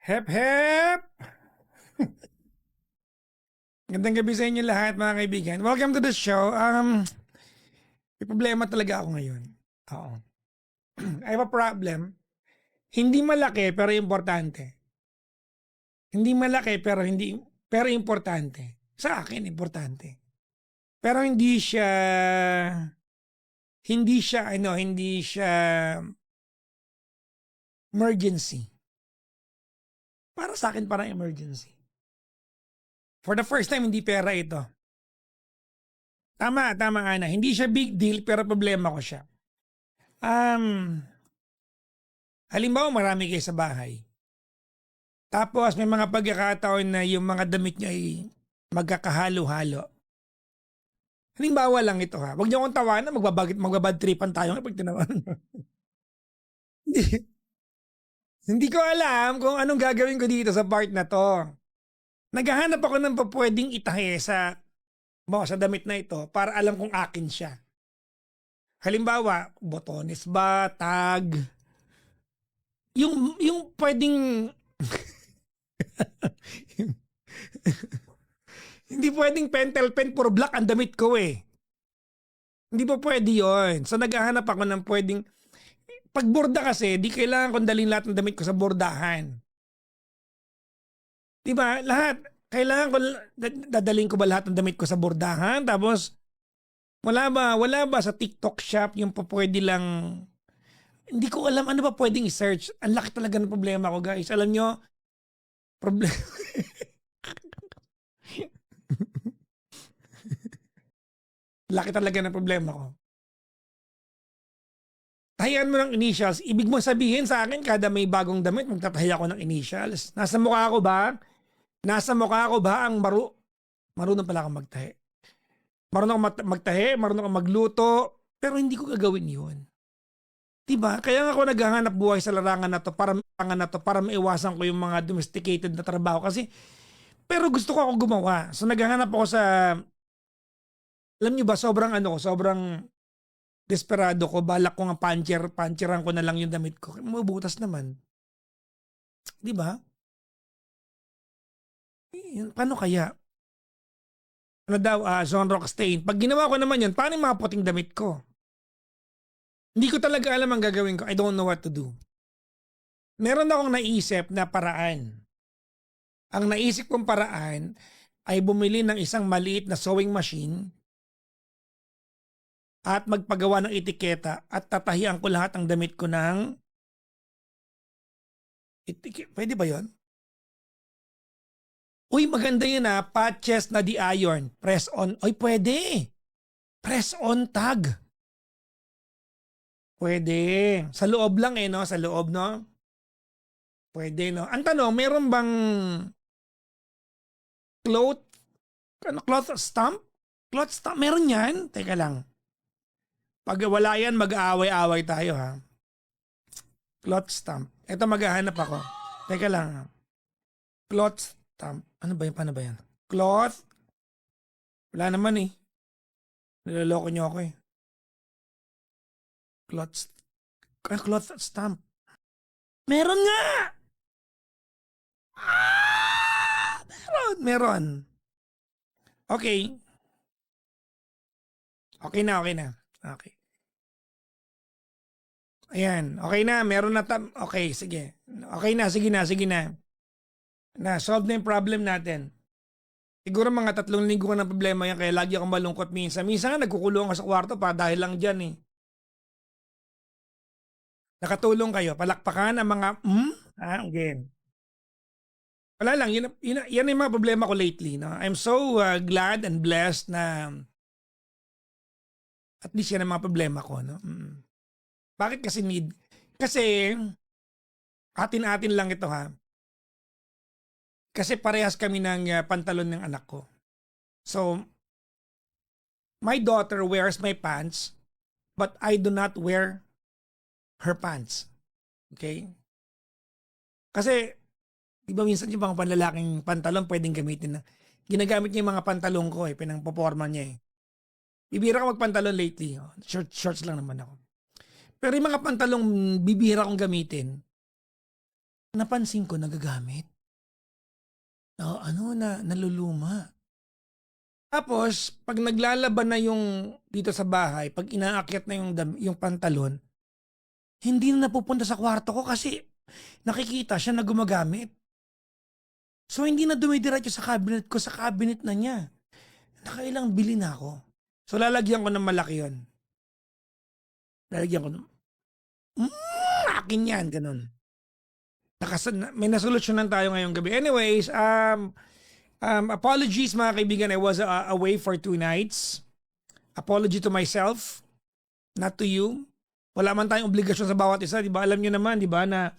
Hep, hep! Gandang gabi sa inyo lahat, mga kaibigan. Welcome to the show. May problema talaga ako ngayon. Oo. I have a problem. Hindi malaki, pero importante. Hindi malaki, pero importante. Sa akin, importante. Pero hindi siya emergency. Para sa akin, parang emergency. For the first time, hindi pera ito. Tama nga na. Hindi siya big deal, pero problema ko siya. Um, Halimbawa marami kayo sa bahay. Tapos may mga pagkakataon na yung mga damit niyo ay magkakahalo-halo. Halimbawa lang ito ha. Huwag niyo akong tawanan, magbabad tripan tayo kapag tinawan. hindi, hindi ko alam kung anong gagawin ko dito sa part na to. Naghahanap ako ng pwedeng itahe sa damit na ito para alam kung akin siya. Halimbawa, botones ba, tag, yung pwedeng hindi pwedeng pentel pen puro black ang damit ko eh. Hindi pa pwede yun. So naghahanap ako ng pwedeng pag borda kasi, di kailangan kong dalhin lahat ng damit ko sa bordahan. Di ba? Lahat. Kailangan ko, dadalhin ko ba lahat ng damit ko sa bordahan? Tapos, wala ba sa TikTok shop yung pwede lang, hindi ko alam ano ba pwedeng i-search. Ang laki talaga ng problema ko guys. Alam nyo, problema. Laki talaga ng problema ko. Tahian mo ng initials. Ibig mo sabihin sa akin, kada may bagong damit, magtatahi ako ng initials. Nasa mukha ko ba? Nasa mukha ko ba ang marunong pala akong magtahi. Marunong akong magtahi, marunong akong magluto, pero hindi ko gagawin yun. Diba? Kaya nga ako naghahanap buhay sa larangan na to para maiwasan ko yung mga domesticated na trabaho. Pero gusto ko ako gumawa. So naghahanap ako alam nyo ba, sobrang desperado ko. Balak ko nga puncheran ko na lang yung damit ko. Mabutas naman. Diba? Paano kaya? Ano daw, John Rock Stain. Pag ginawa ko naman yun, paano yung mga puting damit ko? Hindi ko talaga alam ang gagawin ko. I don't know what to do. Meron akong naisip na paraan. Ang naisip kong paraan ay bumili ng isang maliit na sewing machine at magpagawa ng etiketa at tatahian ko lahat ng damit ko ng Pwede ba yon? Uy, maganda yun patches na di-iron. Press on. Uy, pwede. Press on tag. Pwede. Sa loob lang no? Sa loob, no? Pwede, no? Ang tanong, meron bang cloth, cloth stamp? Cloth stamp? Meron yan? Teka lang. Pag wala yan, mag-aaway-aaway tayo, ha? Cloth stamp. Ito, maghahanap ako. Teka lang, ha? Cloth stamp. Ano ba yan? Paano ba yan? Cloth. Wala naman, eh. Niloloko nyo ako, eh. Cloth stamp. Meron nga! Meron. Okay. Okay na. Okay. Ayan. Okay na. Meron na. Okay, sige. Okay na. Sige na. Na-solve na yung problem natin. Siguro mga 3 linggo ko ng problema yan kaya lagi akong malungkot minsan. Minsan nga nagkukulong ako sa kwarto dahil lang dyan eh. Nakatulong kayo. Palakpakan ang mga again. Wala lang, yan yung mga problema ko lately. No? I'm so glad and blessed na at least yan ang mga problema ko. No? Bakit kasi need? Kasi atin-atin lang ito ha. Kasi parehas kami ng pantalon ng anak ko. So, my daughter wears my pants but I do not wear her pants. Okay? Kasi di ba minsan yung mga panlalaking pantalon pwedeng gamitin na. Ginagamit niya yung mga pantalon ko pinangpoporma niya Bibihira ko magpantalon lately. Shorts lang naman ako. Pero yung mga pantalong bibihira kong gamitin, napansin ko nagagamit. Naluluma. Tapos 'pag naglalaban na yung dito sa bahay, 'pag inaakyat na yung pantalon, hindi na napupunta sa kwarto ko kasi nakikita siya na gumagamit. So hindi na dumidiretso sa cabinet ko, sa cabinet na niya. Nakailang bili na ako. So lalagyan ko ng malaki yun. Lalagyan ko ng, akin yan, ganun. May nasolusyonan tayo ngayong gabi. Anyways, apologies mga kaibigan, I was away for 2 nights. Apology to myself, not to you. Wala man tayong obligasyon sa bawat isa, di ba? Alam nyo naman, di ba, na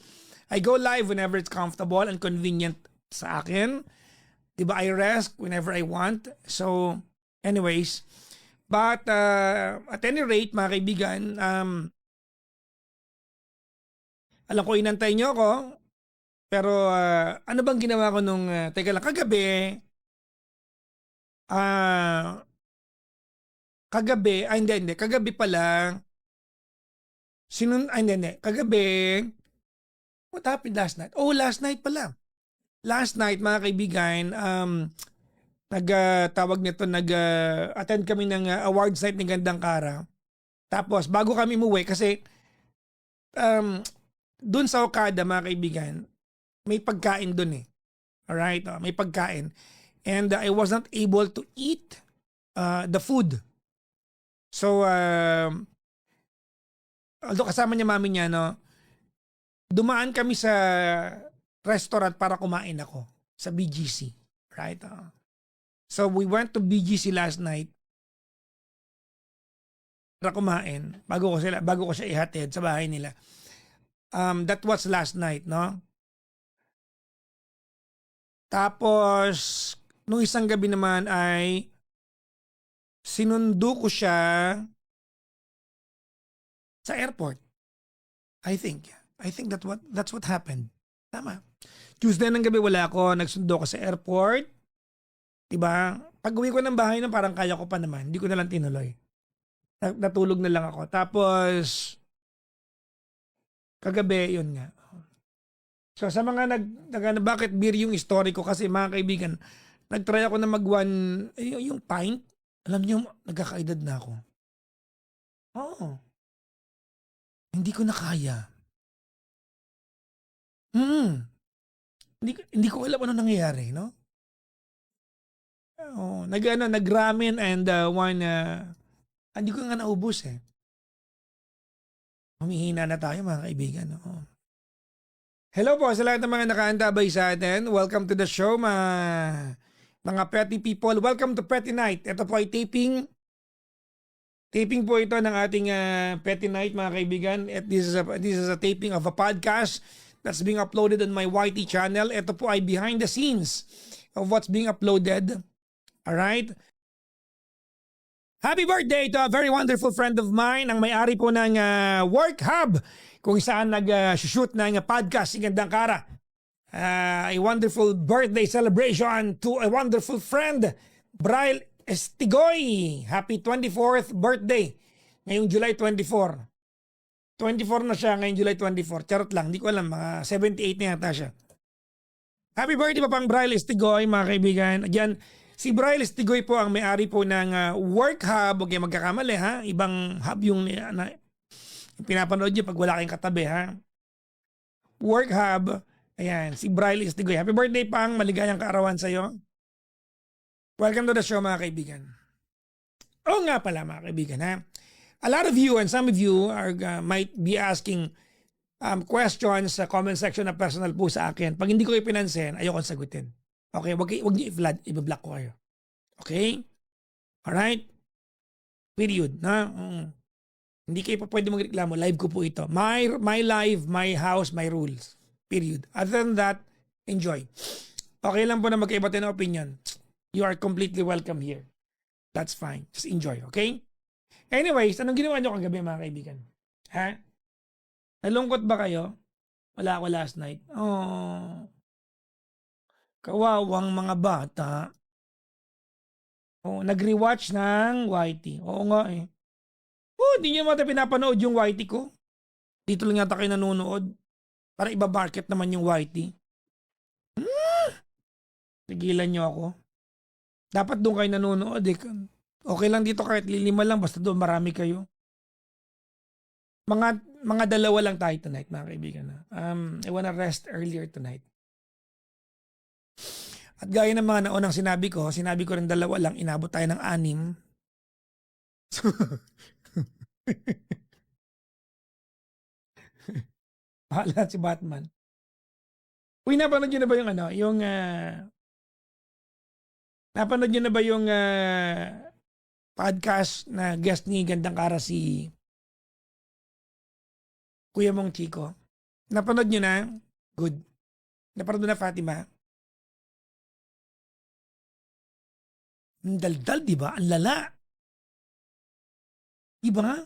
I go live whenever it's comfortable and convenient sa akin. Di ba, I rest whenever I want. So, anyways, but at any rate, mga kaibigan, alam ko inantay nyo ako, pero ano bang ginawa ko nung, teka lang, kagabi, kagabi pala, kagabi, what happened last night? Oh, last night pala. Last night, mga kaibigan, attend kami ng awards night ni Gandang Kara. Tapos, bago kami umuwi, kasi, dun sa Okada, mga kaibigan, may pagkain dun eh. Alright? May pagkain. And I was not able to eat the food. So, although kasama niya mami niya, no, dumaan kami sa restaurant para kumain ako sa BGC. Right? So, we went to BGC last night para kumain bago ko siya ihatid sa bahay nila. That was last night, no? Tapos, nung isang gabi naman ay sinundo ko siya sa airport. I think that's what happened. Tama. Tuesday ng gabi wala ako, nagsundo ko sa airport. Diba? Pag-uwi ko ng bahay na parang kaya ko pa naman, hindi ko na lang tinuloy. Natulog na lang ako. Tapos, kagabi, yun nga. So sa mga bakit beer yung story ko, kasi mga kaibigan, nagtry ako na yung pint. Alam niyo, nagkakaedad na ako. Oo. Hindi ko na kaya. Hindi ko alam ano nangyayari, no? Nag-ramen and hindi ko nga naubos eh. Humihina na tayo mga kaibigan. No? Hello po sa lahat ng mga nakaantabay sa atin. Welcome to the show mga petty people. Welcome to Petty Night. Ito po ay taping. Taping po ito ng ating Petty Night mga kaibigan. At this is a taping of a podcast that's being uploaded on my YT channel. Ito po ay behind the scenes of what's being uploaded. Alright? Happy birthday to a very wonderful friend of mine, ang may-ari po ng Work Hub, kung saan nag-shoot ng podcast si Gandang Kara. A wonderful birthday celebration to a wonderful friend, Braille Estigoy. Happy 24th birthday ngayong July 24. 24 na siya ngayong July 24. Charot lang, hindi ko alam, mga 78 na yata siya. Happy birthday pa pang Braille Estigoy, mga kaibigan. Again, si Braille Estigoy po ang may-ari po ng Work Hub. Huwag kayo magkakamali ha. Ibang hub yung pinapanood niyo pag wala kayong katabi ha. Work Hub. Ayan, si Braille Estigoy. Happy birthday pang, maligayang kaarawan sa iyo. Welcome to the show mga kaibigan. Oo nga pala mga kaibigan ha. A lot of you and some of you might be asking questions sa comment section na personal po sa akin. Pag hindi ko ipinansin, ayoko sagutin. Okay, wag niyo i-flood, i-block ko kayo. Okay? Alright? Period. Na? Hindi kayo pa pwede magreklamo. Live ko po ito. My live, my house, my rules. Period. Other than that, enjoy. Okay lang po na magkaiba tayo ng opinion. You are completely welcome here. That's fine. Just enjoy, okay? Anyways, anong ginawa nyo kagabi mga kaibigan? Ha? Nalungkot ba kayo? Wala ako last night. Oh. Kawawang mga bata. Oh, nag-rewatch ng YT. Oo nga eh. Oh, hindi nyo mata pinapanood yung YT ko. Dito lang yata kayo nanonood. Para iba-market naman yung whitey. Tigilan nyo ako. Dapat doon kayo nanonood eh. Okay lang dito kahit lilima lang basta doon marami kayo. Mga mga dalawa lang tayo tonight, mga kaibigan. I wanna rest earlier tonight. At gaya ng mga naunang sinabi ko rin dalawa lang, inabot tayo ng 6. Bahala si Batman. Uy, napanood nyo na ba yung napanood nyo na ba yung podcast na guest ni Gandang Kara si Kuya Mong Chico? Napanood nyo na? Good. Napanood na Fatima? Ang daldal, di ba? Ang lala. Di ba?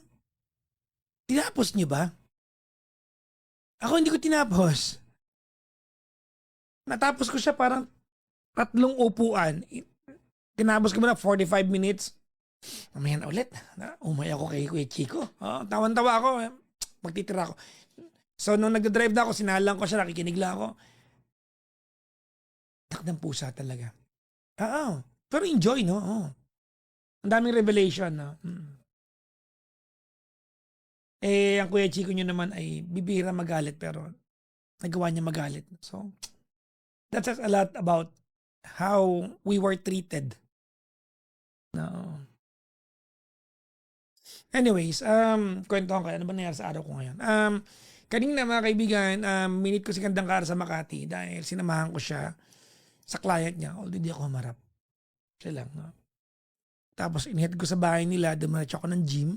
Tinapos nyo ba? Ako hindi ko tinapos. Natapos ko siya parang 3 upuan. Tinapos ko muna 45 minutes. Mamaya na ulit. Umay ako kay Kuya Chico. Tawan-tawa ako. Magtitira ako. So nung nagdadrive na ako, sinalang ko siya, nakikinig lang ako. Tak ng pusa talaga. Oo. Pero enjoy, no? Oo. Ang daming revelation, no? Eh, ang Kuya Chico nyo naman ay bibihira magalit pero nagawa niya magalit. So, that says a lot about how we were treated. No. Anyways, kwento ko kayo. Ano ba nangyari sa araw ko ngayon? Kanina mga kaibigan, minute ko si Gandang Kara sa Makati dahil sinamahan ko siya sa client niya. Although di ako humarap. Siya lang. No? Tapos inhead ko sa bahay nila, dumiretso ako ng gym.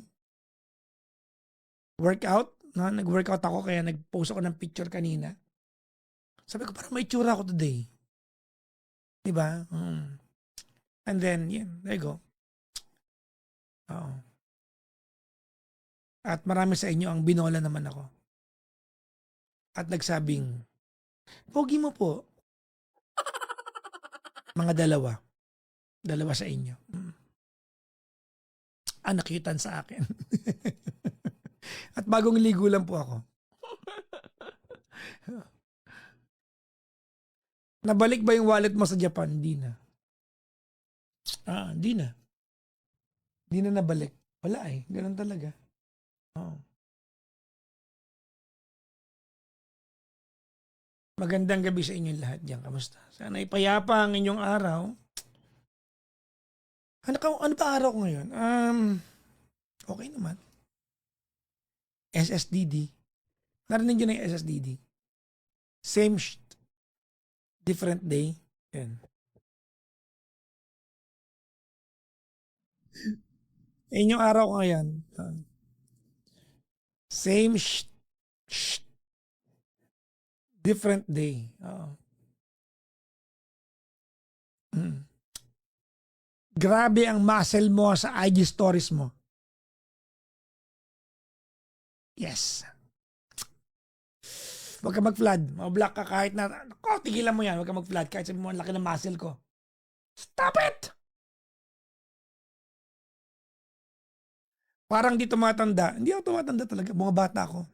Workout. No? Nag-workout ako kaya nag-post ako ng picture kanina. Sabi ko, parang may tsura ako today. Diba? And then, yeah, there you go. Oo. At marami sa inyo ang binola naman ako. At nagsabing, pogi mo po. Mga dalawa. Dalawa sa inyo. Nakyutan sa akin. At bagong ligo lang po ako. Nabalik ba yung wallet mo sa Japan? Hindi na. Hindi na. Hindi na nabalik. Wala eh. Ganun talaga. Oh. Magandang gabi sa inyong lahat dyan. Kamusta? Sana ipayapa ang inyong araw. Ano ba araw ko ngayon? Okay naman. SSDD. Narinig nyo na yung SSDD. Same different day. Yan. Yung araw ko ngayon. Same different day. Grabe ang muscle mo sa IG stories mo. Yes. Huwag ka mag-flood. Mag-block ka kahit na, tigilan mo yan. Huwag ka mag-flood kahit sabi mo ang laki ng muscle ko. Stop it! Parang di tumatanda. Hindi ako tumatanda talaga. Mga bata ako.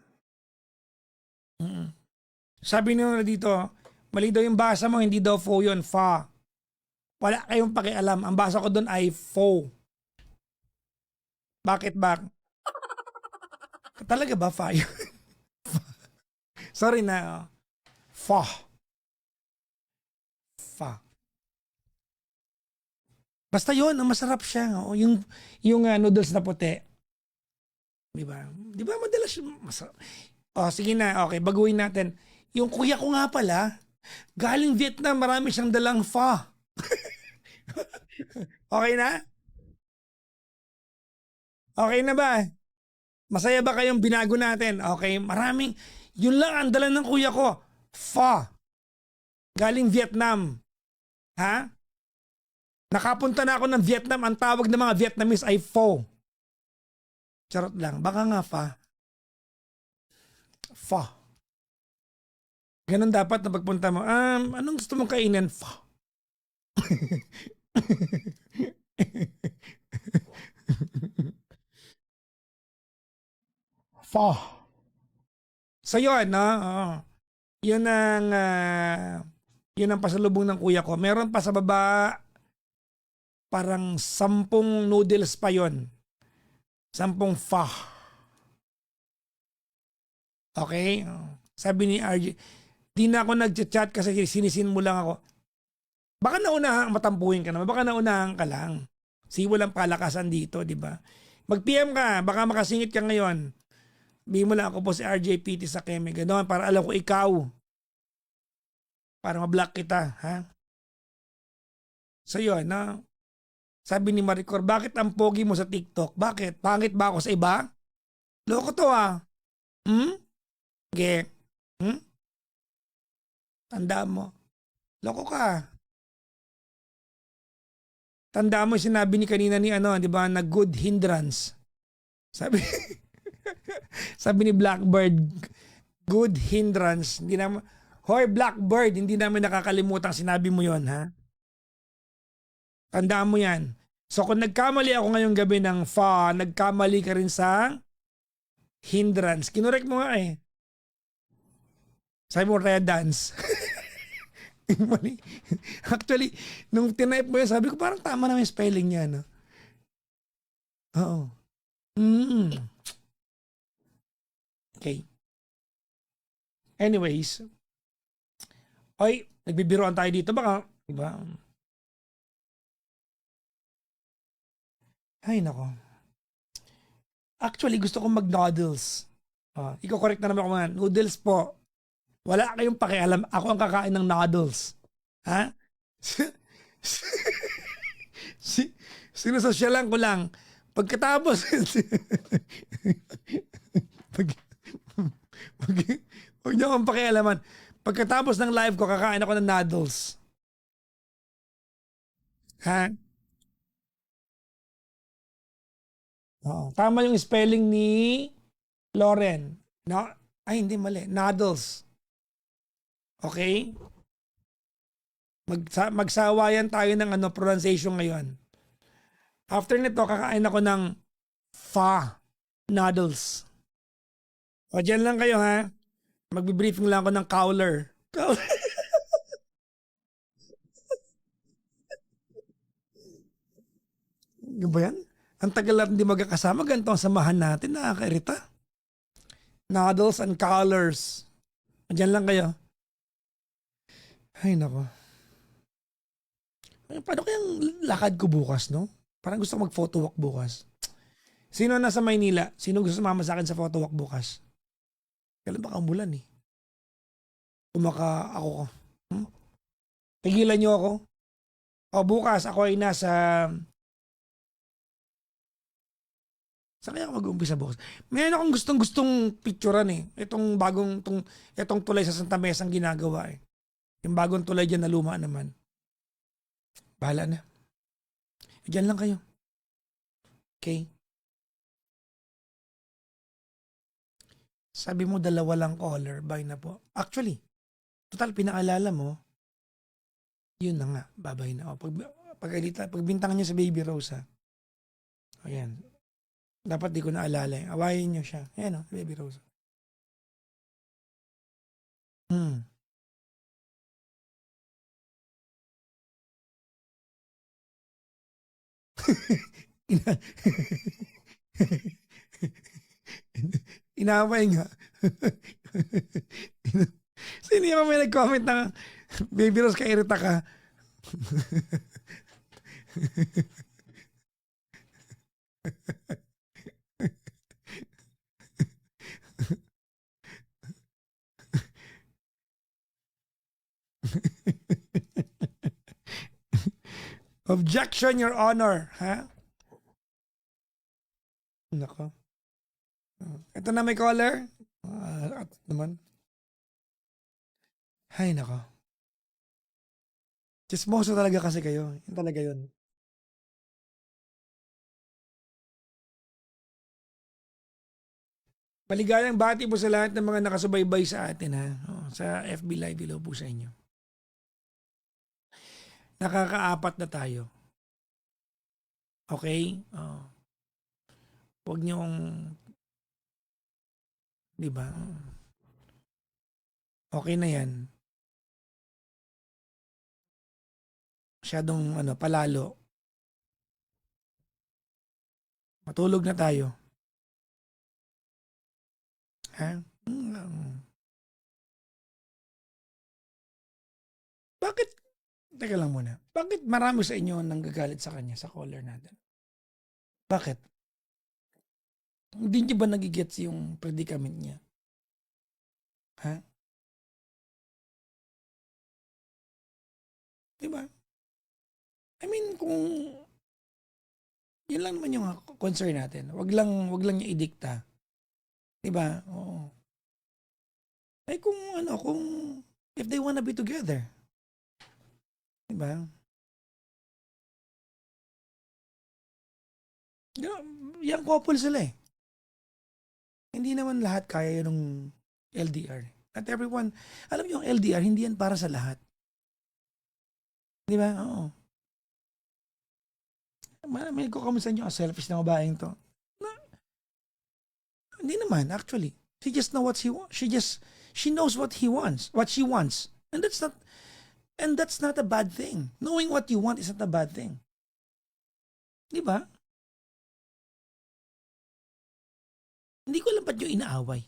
Sabi nyo na dito, mali daw yung basa mo, hindi daw fo yun, fa. Wala kayong pakialam. Ang basa ko doon ay fo. Bakit ba? Talaga ba fa yun? Sorry na. Fa. Fa. Basta yun, masarap siya. Yung noodles na puti. Diba? Diba madalas masarap? Sige na. Okay, baguhin natin. Yung kuya ko nga pala, galing Vietnam, marami siyang dalang pho. Okay na? Okay na ba? Masaya ba kayong binago natin? Okay, yun lang ang dala ng kuya ko. Pho. Galing Vietnam. Ha? Nakapunta na ako ng Vietnam, ang tawag ng mga Vietnamese ay pho. Charot lang, baka nga pho. Pho. Ganun dapat na pagpunta mo. Anong gusto mong kainin? Pho. Pho. So yun, no? Yun ang, yun ang pasalubong ng kuya ko. Meron pa sa baba, parang 10 noodles pa yon. 10 pho. Okay? Oh. Sabi ni RJ, di na ako nag-chat kasi sinisin mo lang ako. Baka naunahan, matampuhin ka naman. Baka naunahan ka lang. Kasi walang palakasan dito, di ba? Mag-PM ka, baka makasingit ka ngayon. Bigyan mo lang ako po si RJPT sa Keme. Ganon, para alam ko ikaw. Para ma-block kita, ha? So yun, na sabi ni Maricor, bakit ang pogi mo sa TikTok? Bakit? Pangit ba ako sa iba? Loko to ah. Hmm? Ge. Hmm? Tandaan mo. Loko ka. Tandaan mo yung sinabi ni kanina ni ano, di ba, na good hindrance. Sabi, sabi ni Blackbird, good hindrance. Hindi naman, hoy Blackbird, hindi namin nakakalimutan sinabi mo yon ha? Tandaan mo yan. So kung nagkamali ako ngayong gabi ng fa, nagkamali ka rin sa hindrance. Kinorek mo nga eh. Sabi mo redance. Mali. Actually, nung tinype mo yun, sabi ko parang tama na yung spelling niya, no? Oo. Mm. Okay. Anyways. Oy, nagbibiroan tayo dito. Baka, diba? Ay, nako. Actually, gusto kong mag-noodles. Ikaw correct na naman ako mga noodles po. Wala kayong pakialam. Ako ang kakain ng noodles. Ha? si, sinasosyalan ko lang. Pagkatapos, pag, pag, huwag niyo akong pakialaman. Pagkatapos ng live ko, kakain ako ng noodles. Ha? Oo. Tama yung spelling ni Lauren. No? Ay, hindi mali. Noodles. Okay? Magsawayan tayo ng ano, pronunciation ngayon. After nito, kakain ako ng pho noodles. O, dyan lang kayo ha. Magbibriefing lang ako ng Cowler. Ano ba yan? Ang tagal natin hindi magkakasama. Ganito ang samahan natin. Nakakairita. Noodles and colors. Diyan lang kayo. Ay, nako. Paano kayang lakad ko bukas, no? Parang gusto ko mag-photo walk bukas. Sino nasa Maynila? Sino gusto sumama sa akin sa photo walk bukas? Kailan ba umulan eh? Kumaka ako ko. Hmm? Tigilan niyo ako. O bukas ako ay nasa... Saan kaya ako mag-umpisa bukas? Mayroon akong gustong picturean eh. Itong tulay sa Santa Mesa ang ginagawa eh. Yung bagong tulay dyan na luma naman. Bahala na. Diyan lang kayo. Okay? Sabi mo dalawa lang caller. Bye na po. Actually, total pinaalala mo, yun na nga. Babay na. O, pagbintangan niyo sa Baby Rose ha. Ayan. Dapat di ko naalala eh. Awayin niyo siya. Ayan o, Baby Rose. Hmm. Ina- Inaway nga. Sino yung may nag-comment ng Baby Rose kairita ka? Objection, Your Honor. Ha? Nako. Ito na may caller. At naman. Hay nako. Chismoso talaga kasi kayo. Yun talaga yun. Maligayang bati po sa lahat ng mga nakasubaybay sa atin ha. Sa FB Live, hello po sa inyo. Nakakaapat na tayo. Okay? Huwag niyong, di ba? Okay na yan. Masyadong ano, palalo. Matulog na tayo. Ha? Bakit, teka lang muna, bakit marami sa inyo nanggagalit sa kanya sa caller natin? Bakit? Hindi niyo ba nagigets yung predicament niya? Ha? Diba? I mean, kung yun lang naman yung concern natin. Wag lang niya idikta. Diba? Oo. Ay kung ano, kung if they wanna be together. Diba? Young couple sila eh. Hindi naman lahat kaya yun ng LDR. Not everyone, alam niyo yung LDR, hindi yan para sa lahat. Di ba? Oo. May ko kamusta niyo, selfish na babaeng to. Na, hindi naman, actually. She just know what she wants. She knows what he wants, what she wants. And that's not a bad thing. Knowing what you want is not a bad thing. Di ba? Hindi ko alam ba't yung inaaway.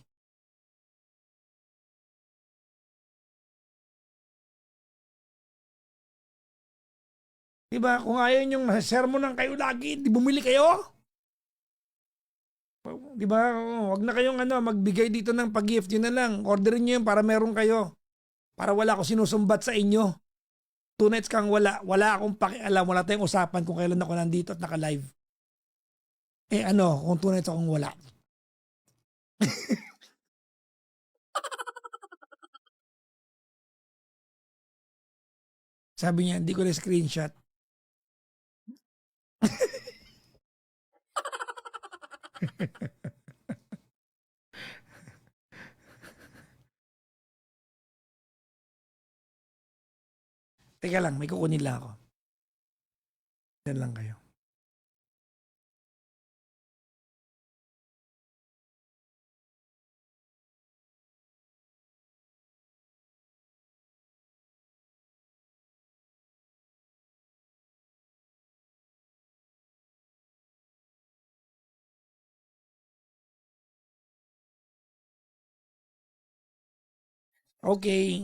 Di ba? Kung ayaw niyong sermonan kayo lagi, di bumili kayo. Di ba? Oo, wag na kayong ano, magbigay dito ng pag-gift. Yun na lang. Orderin niyo yun para meron kayo. Para wala ko sinusumbat sa inyo. 2 nights kang wala. Wala akong pakialam. Wala tayong usapan kung kailan ako nandito at naka-live. Eh ano, kung 2 nights akong wala. Sabi niya, hindi ko na screenshot. Teka lang, may kukunin lang ako. Yan lang kayo. Okay.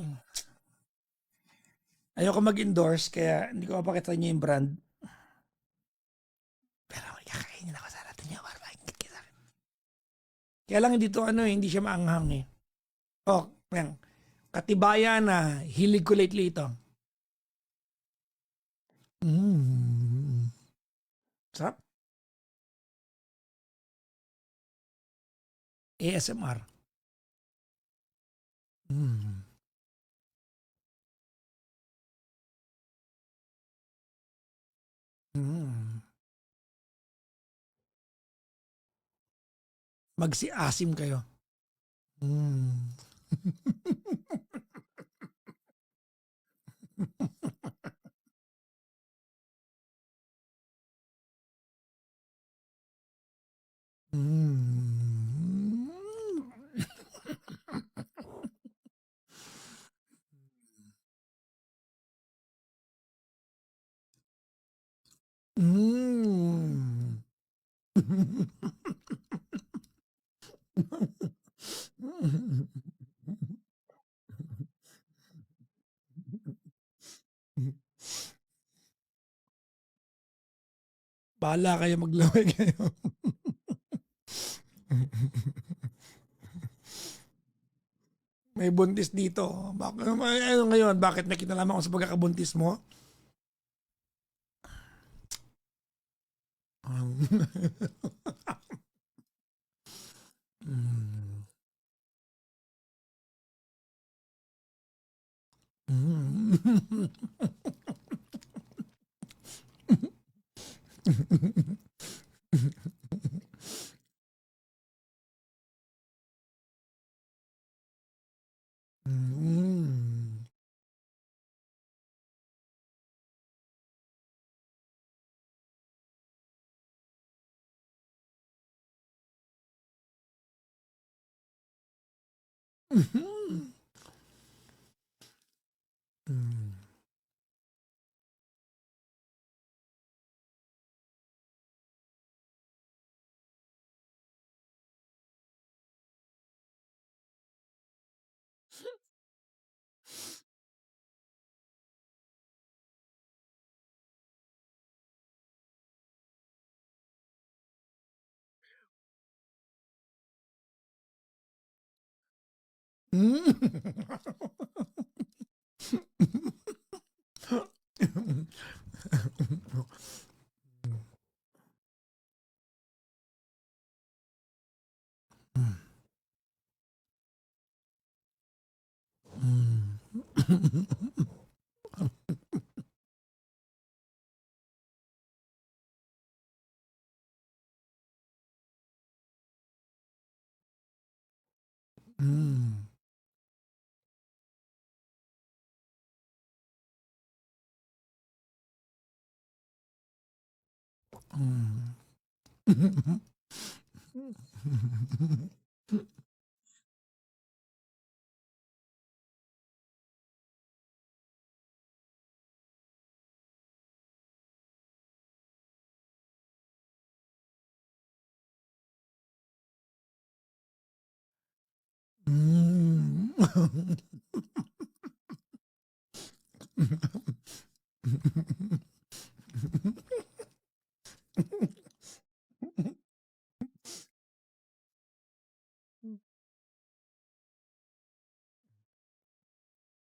Ayoko mag-endorse kaya hindi ko mapakita niyo yung brand. Pero may kakainin ako sa natin niya para makikita kita. Kaya lang hindi to ano eh, hindi siya maanghang eh. Oh, yan. Katibayan na hilig ko lately ito. Mm. Sarap. ASMR. Mm. Mm. Magsiasim kayo. Mm. Mm. Mm. Bahala kayo, maglaway kayo. May buntis dito. Ano ngayon? Bakit may kinalaman ko sa pagkakabuntis mo? Mm. Mm. Mm.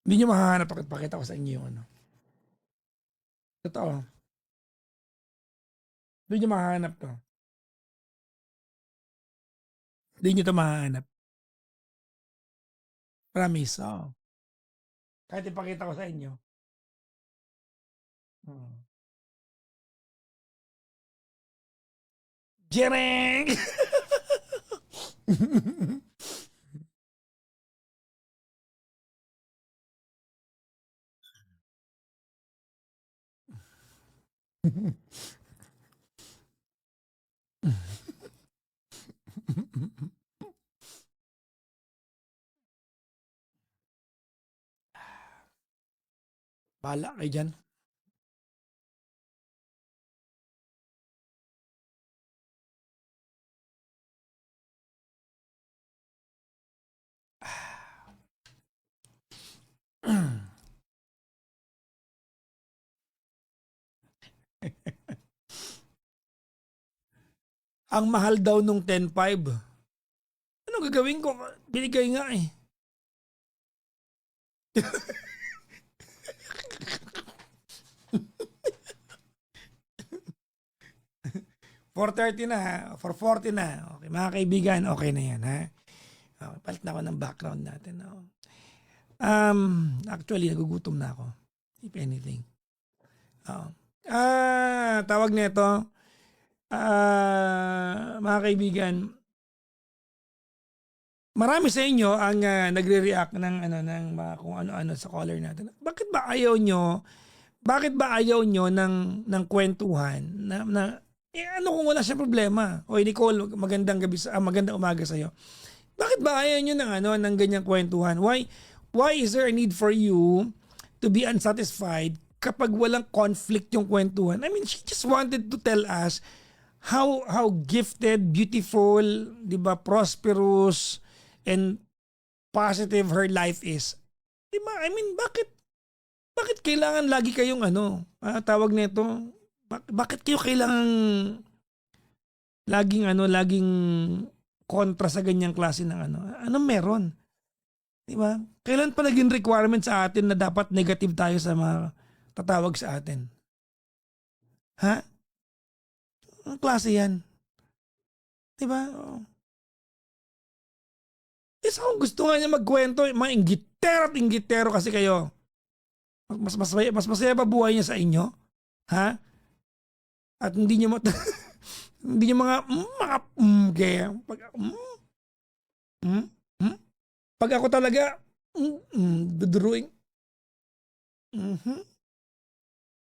Hindi nyo mahahanap, pakita ko sa inyo yung ano. Totoo. Hindi nyo mahahanap to. Hindi nyo to mahahanap. Promise. Oh. Kahit ipakita ko sa inyo. Hmm. Jereng! Bahala kayo dyan. Ang mahal daw nung 10.5. Ano gagawin ko? Binigay nga eh. 4:30 na ha. 4:40 na. Okay, mga kaibigan, okay na yan ha. Okay, palit na ako ng background natin. No? Actually, nagugutom na ako. If anything. Tawag nito. Mga kaibigan, marami sa inyo ang nagre-react ng kung ano-ano sa caller natin. Bakit ba ayaw nyo? Bakit ba ayaw nyo ng kwentuhan na ano kung wala siya problema? Oy Nicole, magandang gabi magandang umaga sa iyo. Bakit ba ayaw nyo ng ganyang kwentuhan? Why is there a need for you to be unsatisfied kapag walang conflict yung kwentuhan? I mean, she just wanted to tell us how gifted, beautiful, 'di ba, prosperous and positive her life is. 'Di ba? I mean, bakit kailangan lagi kayong tawag nito? Bakit kayo kailangan laging kontra sa ganyang klase ng Anong meron? 'Di ba? Kailan pa naging requirement sa atin na dapat negative tayo sa mga tatawag sa atin? Ha? Anong klase 'yan? 'Di ba? Isa kung gusto nga niya magkwento, mga inggitero kasi kayo. Mas masaya ba buhay niya sa inyo? Ha? At hindi niyo hindi niyo kaya pag ako talaga duduruin.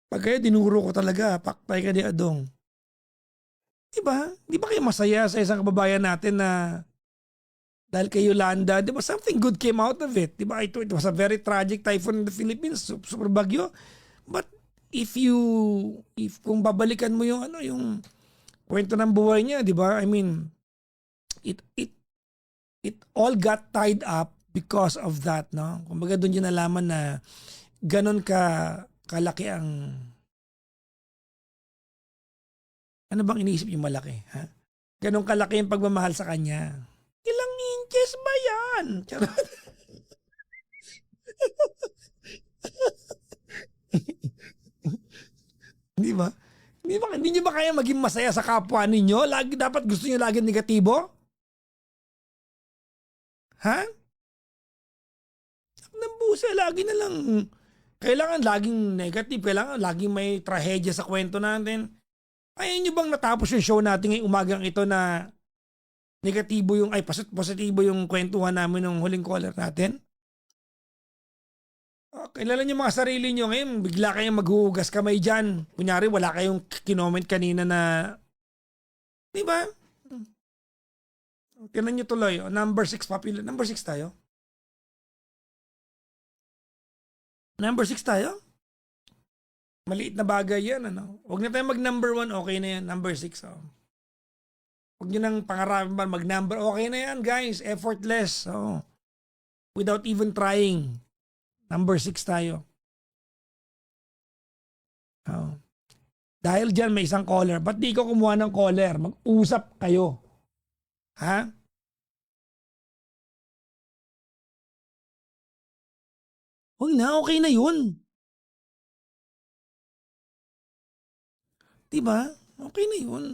Pag kayo dinuro ko talaga, paktay ka di adong. Diba? Di ba kayo masaya sa isang kababayan natin na dahil kay Yolanda, di ba something good came out of it? Di ba? It was a very tragic typhoon in the Philippines, super bagyo. But if kung babalikan mo yung kwento ng buhay niya, di ba? I mean, it all got tied up because of that, no? Kumbaga doon niya nalaman na ganon kalaki ang ano bang iniisip yung malaki, ha? Ganon kalaki yung pagmamahal sa kanya. Ilang inches ba yan? Charot. Di ba? Hindi nyo ba kaya maging masaya sa kapwa ninyo? Lagi, dapat gusto nyo lagi negatibo? Ha? Ng busa, lagi na lang. Kailangan laging negative, kailangan laging may trahedya sa kwento natin. Ayaw nyo bang natapos yung show natin ngayong umagang ito na negatibo yung, positibo yung kwentuhan namin ng huling caller natin? Kilala nyo mga sarili nyo ngayon, bigla kayong maghuhugas kamay dyan. Kunyari, wala kayong kinoment kanina na, di ba? Tinan nyo tuloy, number 6 popular. Number 6 tayo? Number 6 tayo? Maliit na bagay yan, ano? Huwag na tayo mag-number 1, okay na yan. Number 6, oh. Huwag nyo nang pangarapin pa mag-number, okay na yan, guys. Effortless, oh. Without even trying. Number 6 tayo. Oh. Dahil dyan may isang caller, ba't di ko kumuha ng caller? Mag-usap kayo. Ha? Huwag na, okay na yun. Diba? Okay na yun.